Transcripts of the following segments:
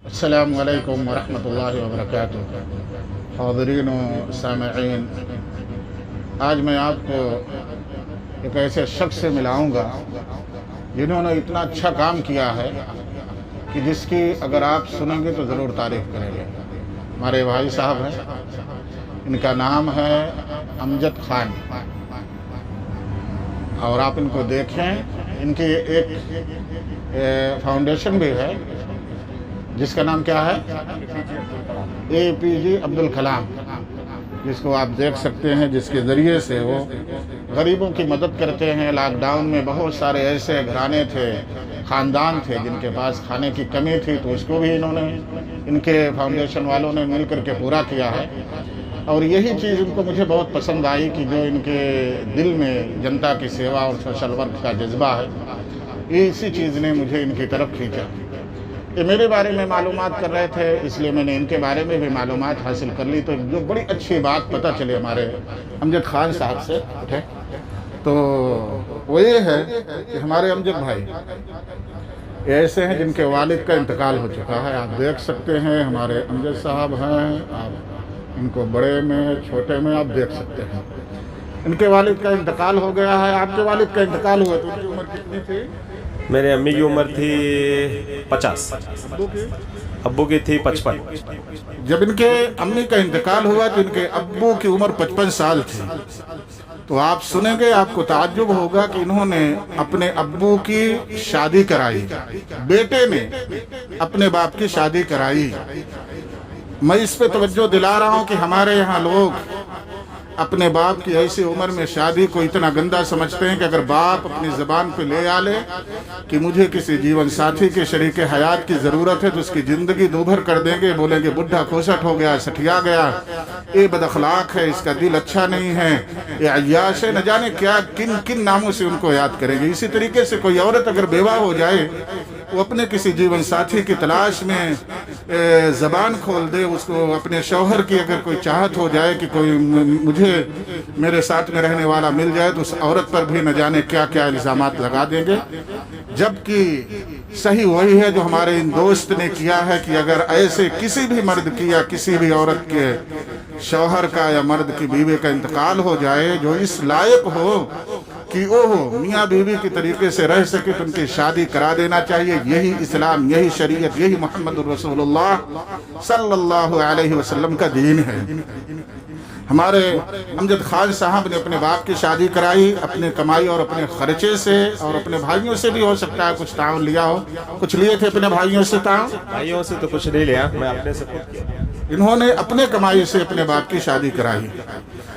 السلام علیکم ورحمۃ اللہ وبرکاتہ۔ حاضرین و سامعین، آج میں آپ کو ایک ایسے شخص سے ملاؤں گا جنہوں نے اتنا اچھا کام کیا ہے کہ جس کی اگر آپ سنیں گے تو ضرور تعریف کریں گے۔ ہمارے بھائی صاحب ہیں، ان کا نام ہے امجد خان، اور آپ ان کو دیکھیں۔ ان کی ایک فاؤنڈیشن بھی ہے جس کا نام کیا ہے، APJ عبدالکلام، جس کو آپ دیکھ سکتے ہیں، جس کے ذریعے سے وہ غریبوں کی مدد کرتے ہیں۔ لاک ڈاؤن میں بہت سارے ایسے گھرانے تھے، خاندان تھے جن کے پاس کھانے کی کمی تھی، تو اس کو بھی انہوں نے، ان کے فاؤنڈیشن والوں نے مل کر کے پورا کیا ہے۔ اور یہی چیز ان کو مجھے بہت پسند آئی کہ جو ان کے دل میں جنتا کی سیوا اور سوشل ورک کا جذبہ ہے، اسی چیز نے مجھے ان کی طرف کھینچا۔ یہ میرے بارے میں معلومات کر رہے تھے، اس لیے میں نے ان کے بارے میں بھی معلومات حاصل کر لی۔ تو جو بڑی اچھی بات پتہ چلی ہمارے امجد خان صاحب سے، تو وہ یہ ہے کہ ہمارے امجد بھائی ایسے ہیں جن کے والد کا انتقال ہو چکا ہے۔ آپ دیکھ سکتے ہیں ہمارے امجد صاحب ہیں، آپ ان کو بڑے میں چھوٹے میں آپ دیکھ سکتے ہیں۔ ان کے والد کا انتقال ہو گیا ہے۔ آپ کے والد کا انتقال ہوا تو ان کی عمر کتنی تھی؟ میرے امی کی عمر تھی 50، ابو کی تھی 55۔ جب ان کے امی کا انتقال ہوا تو ان کے ابو کی عمر 55 سال تھی۔ تو آپ سنیں گے، آپ کو تعجب ہوگا کہ انہوں نے اپنے ابو کی شادی کرائی، بیٹے نے اپنے باپ کی شادی کرائی۔ میں اس پہ توجہ دلا رہا ہوں کہ ہمارے یہاں لوگ اپنے باپ کی ایسی عمر میں شادی کو اتنا گندا سمجھتے ہیں کہ اگر باپ اپنی زبان پہ لے آ لے کہ مجھے کسی جیون ساتھی کے شریک حیات کی ضرورت ہے تو اس کی زندگی دوبھر کر دیں گے، بولیں گے بڈھا کھوسٹ ہو گیا، سٹھیا گیا، یہ بد اخلاق ہے، اس کا دل اچھا نہیں ہے، یہ عیاش ہے، نہ جانے کیا کن کن ناموں سے ان کو یاد کریں گے۔ اسی طریقے سے کوئی عورت اگر بیوہ ہو جائے، وہ اپنے کسی جیون ساتھی کی تلاش میں زبان کھول دے، اس کو اپنے شوہر کی اگر کوئی چاہت ہو جائے کہ کوئی مجھے میرے ساتھ میں رہنے والا مل جائے، تو اس عورت پر بھی نہ جانے کیا کیا الزامات لگا دیں گے۔ جبکہ صحیح وہی ہے جو ہمارے ان دوست نے کیا ہے کہ اگر ایسے کسی بھی مرد کی یا کسی بھی عورت کے شوہر کا یا مرد کی بیوی کا انتقال ہو جائے جو اس لائق ہو کہ وہ میاں بیوی کی طریقے سے رہ سکے، تو ان کی شادی کرا دینا چاہیے۔ یہی اسلام، یہی شریعت، یہی محمد الرسول اللہ صلی اللہ علیہ وسلم کا دین ہے۔ ہمارے امجد خان صاحب نے اپنے باپ کی شادی کرائی اپنے کمائی اور اپنے خرچے سے، اور اپنے بھائیوں سے بھی ہو سکتا ہے کچھ تعاون لیا ہو۔ کچھ لیے تھے اپنے بھائیوں سے تعاون؟ بھائیوں سے تو کچھ نہیں لیا، میں اپنے سے خود کیا۔ انہوں نے اپنے کمائی سے اپنے باپ کی شادی کرائی۔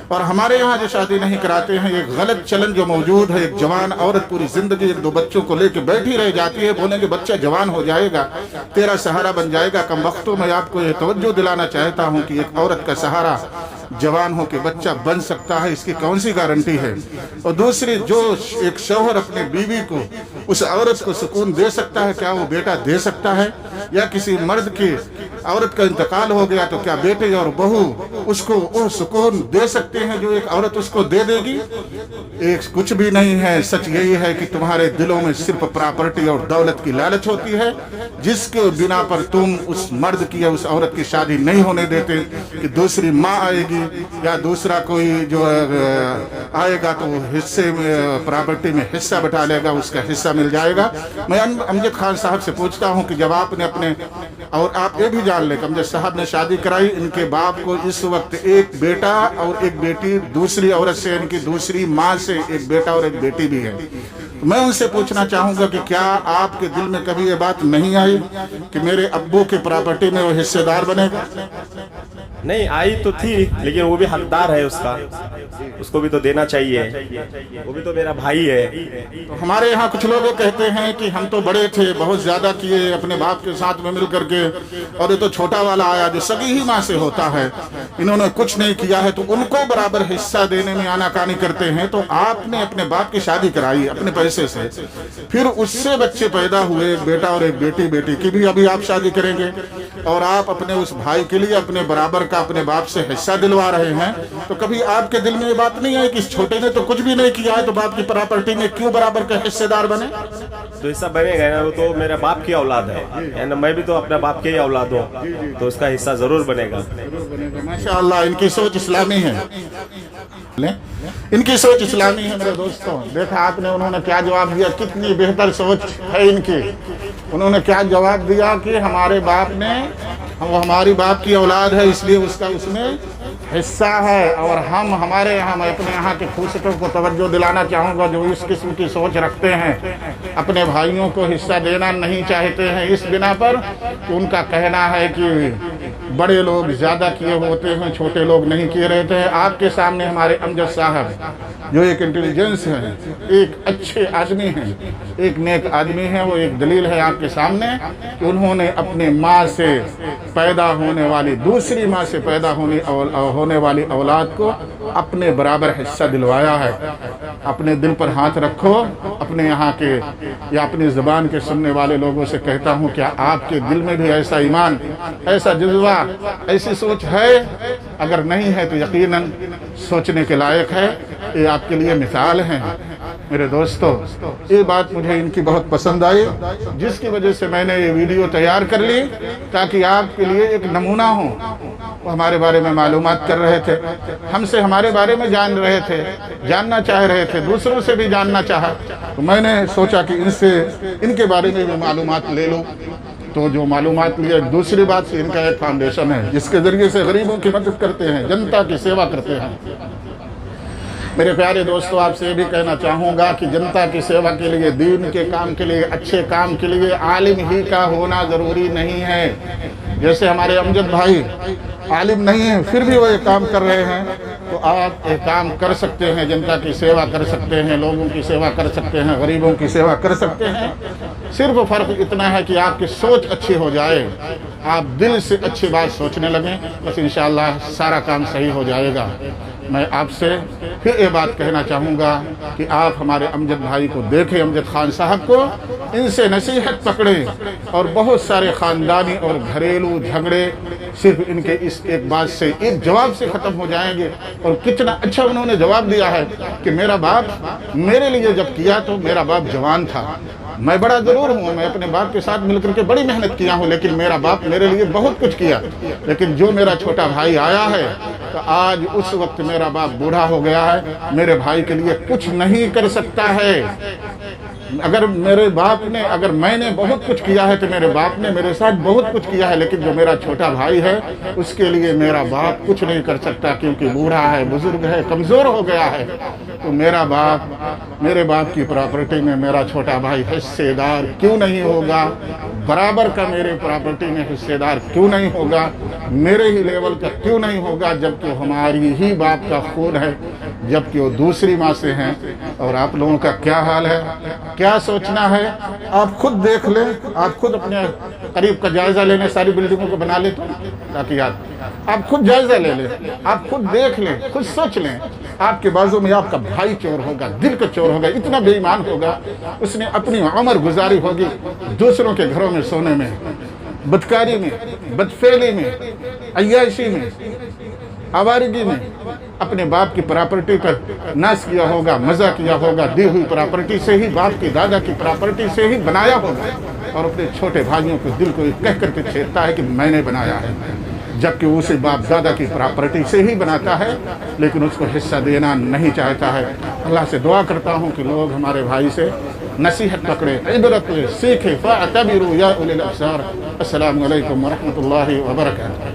اور ہمارے یہاں جو شادی نہیں کراتے ہیں، ایک غلط چلن جو موجود ہے، ایک جوان عورت پوری زندگی ایک دو بچوں کو لے کے بیٹھی رہ جاتی ہے، بولیں گے بچہ جوان ہو جائے گا، تیرا سہارا بن جائے گا۔ کم وقتوں میں آپ کو یہ توجہ دلانا چاہتا ہوں کہ ایک عورت کا سہارا جوان ہو کے بچہ بن سکتا ہے، اس کی کون سی گارنٹی ہے؟ اور دوسری، جو ایک شوہر اپنے بیوی کو، اس عورت کو سکون دے سکتا ہے، کیا وہ بیٹا دے سکتا ہے؟ یا کسی مرد کی عورت کا انتقال ہو گیا تو کیا بیٹے اور بہو اس کو وہ سکون دے سکتے ہیں جو ایک عورت اس کو دے دے گی؟ ایک کچھ بھی نہیں ہے۔ سچ یہی ہے کہ تمہارے دلوں میں صرف پراپرٹی اور دولت کی لالچ ہوتی ہے، جس کے بنا پر تم اس مرد کی یا اس عورت کی شادی نہیں ہونے دیتے کہ دوسری ماں آئے گی یا دوسرا کوئی جو آئے گا تو حصے میں پراپرٹی میں حصہ بٹا لے گا، اس کا حصہ مل جائے گا۔ میں امجد خان صاحب سے پوچھتا ہوں کہ جب آپ نے اپنے، اور آپ یہ بھی جان لیں کہ امجد صاحب نے شادی کرائی، ان کے باپ کو اس وقت ایک بیٹا اور ایک بیٹی، دوسری عورت سے، ان کی دوسری ماں سے ایک بیٹا اور ایک بیٹی بھی ہے۔ میں ان سے پوچھنا چاہوں گا کہ کیا آپ کے دل میں کبھی یہ بات نہیں آئی کہ میرے ابو کی پراپرٹی میں وہ حصے دار بنے گا؟ نہیں آئی تو تھی، لیکن وہ بھی حقدار ہے، اس کا، اس کو بھی تو دینا چاہیے، وہ بھی تو میرا بھائی ہے۔ تو ہمارے یہاں کچھ لوگ کہتے ہیں کہ ہم تو بڑے تھے، بہت زیادہ کیے اپنے باپ کے ساتھ میں مل کر کے، اور یہ تو چھوٹا والا آیا جو سگی ہی ماں سے ہوتا ہے، انہوں نے کچھ نہیں کیا ہے، تو ان کو برابر حصہ دینے میں آناکانی کرتے ہیں۔ تو آپ نے اپنے باپ کی شادی کرائی، اپنے पैसे से, फिर उससे बच्चे पैदा हुए, एक बेटा और एक बेटी की भी अभी आप शादी करेंगे, और आप अपने उस भाई के लिए अपने बराबर का अपने बाप से हिस्सा दिलवा रहे हैं, तो कभी आपके दिल में ये बात नहीं है कि इस छोटे ने तो कुछ भी नहीं किया है, तो बाप की प्रॉपर्टी में क्यों बराबर का हिस्सेदार बने? तो हिस्सा बनेगा ना, वो तो मेरे बाप की औलाद है ना, मैं भी तो अपने बाप के ही औलाद हूँ, तो उसका हिस्सा जरूर बनेगा। माशाअल्लाह, इनकी सोच इस्लामी है, इनकी सोच इस्लामी है मेरे दोस्तों। देखा आपने उन्होंने क्या जवाब दिया, कितनी बेहतर सोच है इनकी। उन्होंने क्या जवाब दिया कि हमारे बाप ने, वो हमारी बाप की औलाद है इसलिए उसका उसमें हिस्सा है, और हम हमारे यहाँ, मैं अपने यहाँ के फुर्सतों को तवज्जो दिलाना चाहूँगा जो इस किस्म की सोच रखते हैं, अपने भाइयों को हिस्सा देना नहीं चाहते हैं इस बिना पर कि उनका कहना है कि बड़े लोग ज़्यादा किए होते हैं, छोटे लोग नहीं किए रहते हैं। आपके सामने हमारे अमजद साहब जो एक इंटेलिजेंस है, एक अच्छे आदमी हैं, एक नेक आदमी हैं, वो एक दलील है आपके सामने कि उन्होंने अपने माँ से पैदा होने वाली, दूसरी माँ से पैदा होने वाली औलाद को अपने बराबर हिस्सा दिलवाया है। अपने दिल पर हाथ रखो, अपने यहाँ के या अपनी ज़बान के सुनने वाले लोगों से कहता हूँ, क्या आपके दिल में भी ऐसा ईमान, ऐसा जज्बा, ऐसी सोच है? अगर नहीं है तो यकीनन सोचने के लायक है। ये आपके लिए मिसाल हैं मेरे दोस्तों। ये बात मुझे इनकी बहुत पसंद आई, जिसकी वजह से मैंने ये वीडियो तैयार कर ली ताकि आपके लिए एक नमूना हो। वो हमारे बारे में मालूमात कर रहे थे, हमसे हमारे बारे में जान रहे थे, जानना चाह रहे थे, दूसरों से भी जानना चाहा, तो मैंने सोचा कि इनसे, इनके बारे में भी मालूमात ले लूँ। तो जो मालूमात लिए, दूसरी बात से इनका एक फाउंडेशन है जिसके ज़रिए से गरीबों की मदद करते हैं, जनता की सेवा करते हैं। मेरे प्यारे दोस्तों, आपसे ये भी कहना चाहूँगा कि जनता की सेवा के लिए, दीन के काम के लिए, अच्छे काम के लिए आलिम ही का होना ज़रूरी नहीं है। जैसे हमारे अमजद भाई आलिम नहीं है फिर भी वो ये काम कर रहे हैं, तो आप एक काम कर सकते हैं, जनता की सेवा कर सकते हैं, लोगों की सेवा कर सकते हैं, गरीबों की सेवा कर सकते हैं। सिर्फ फ़र्क इतना है कि आपकी सोच अच्छी हो जाए, आप दिल से अच्छी बात सोचने लगें, बस इंशाअल्लाह सारा काम सही हो जाएगा। मैं आपसे फिर ये बात कहना चाहूँगा कि आप हमारे अमजद भाई को देखें, अमजद खान साहब को, इनसे नसीहत पकड़ें, और बहुत सारे ख़ानदानी और घरेलू झगड़े सिर्फ इनके इस एक बात से, एक जवाब से ख़त्म हो जाएंगे। और कितना अच्छा उन्होंने जवाब दिया है कि मेरा बाप मेरे लिए जब किया तो मेरा बाप जवान था, मैं बड़ा ज़रूर हूँ, मैं अपने बाप के साथ मिलकर के बड़ी मेहनत किया हूँ, लेकिन मेरा बाप मेरे लिए बहुत कुछ किया, लेकिन जो मेरा छोटा भाई आया है तो आज उस वक्त मेरा बाप बूढ़ा हो गया है, मेरे भाई के लिए कुछ नहीं कर सकता है। अगर मेरे बाप ने, अगर मैंने बहुत कुछ किया है तो मेरे बाप ने मेरे साथ बहुत कुछ किया है, लेकिन जो मेरा छोटा भाई है उसके लिए मेरा बाप कुछ नहीं कर सकता, क्योंकि बूढ़ा है, बुजुर्ग है, कमज़ोर हो गया है। तो मेरा बाप, मेरे बाप की प्रॉपर्टी में मेरा छोटा भाई हिस्सेदार क्यों नहीं होगा? बराबर का मेरे प्रॉपर्टी में हिस्सेदार क्यों नहीं होगा? मेरे ही लेवल का क्यों नहीं होगा? जबकि हमारी ही बाप का खून है, जबकि वो दूसरी माँ से हैं। और आप लोगों का क्या हाल है, क्या सोचना है, आप खुद देख लें, आप खुद अपने करीब का जायज़ा लेने, सारी बिल्डिंगों को बना ले, तो ताकि आप खुद जायज़ा ले लें, आप खुद देख लें, खुद सोच लें। आपके बाजू में आपका भाई चोर होगा, दिल का चोर होगा, इतना बेईमान होगा, उसने अपनी उम्र गुजारी होगी दूसरों के घरों में सोने में, बदकारी में, बदफेली में, अय्याशी में, आवारगी में, अपने बाप की प्रॉपर्टी पर नाश किया होगा, मज़ा किया होगा, दी हुई प्रॉपर्टी से ही, बाप की दादा की प्रॉपर्टी से ही बनाया होगा, और अपने छोटे भाइयों को दिल को कह करके छेड़ता है कि मैंने बनाया है, जबकि उसे बाप दादा की प्रॉपर्टी से ही बनाता है, लेकिन उसको हिस्सा देना नहीं चाहता है। अल्लाह से दुआ करता हूँ कि लोग हमारे भाई से नसीहत पकड़े, इबरत सीखे, फ़अतबिरू या उलिल अब्सार। अस्सलामु अलैकुम व रहमतुल्लाहि व बरकातुहू।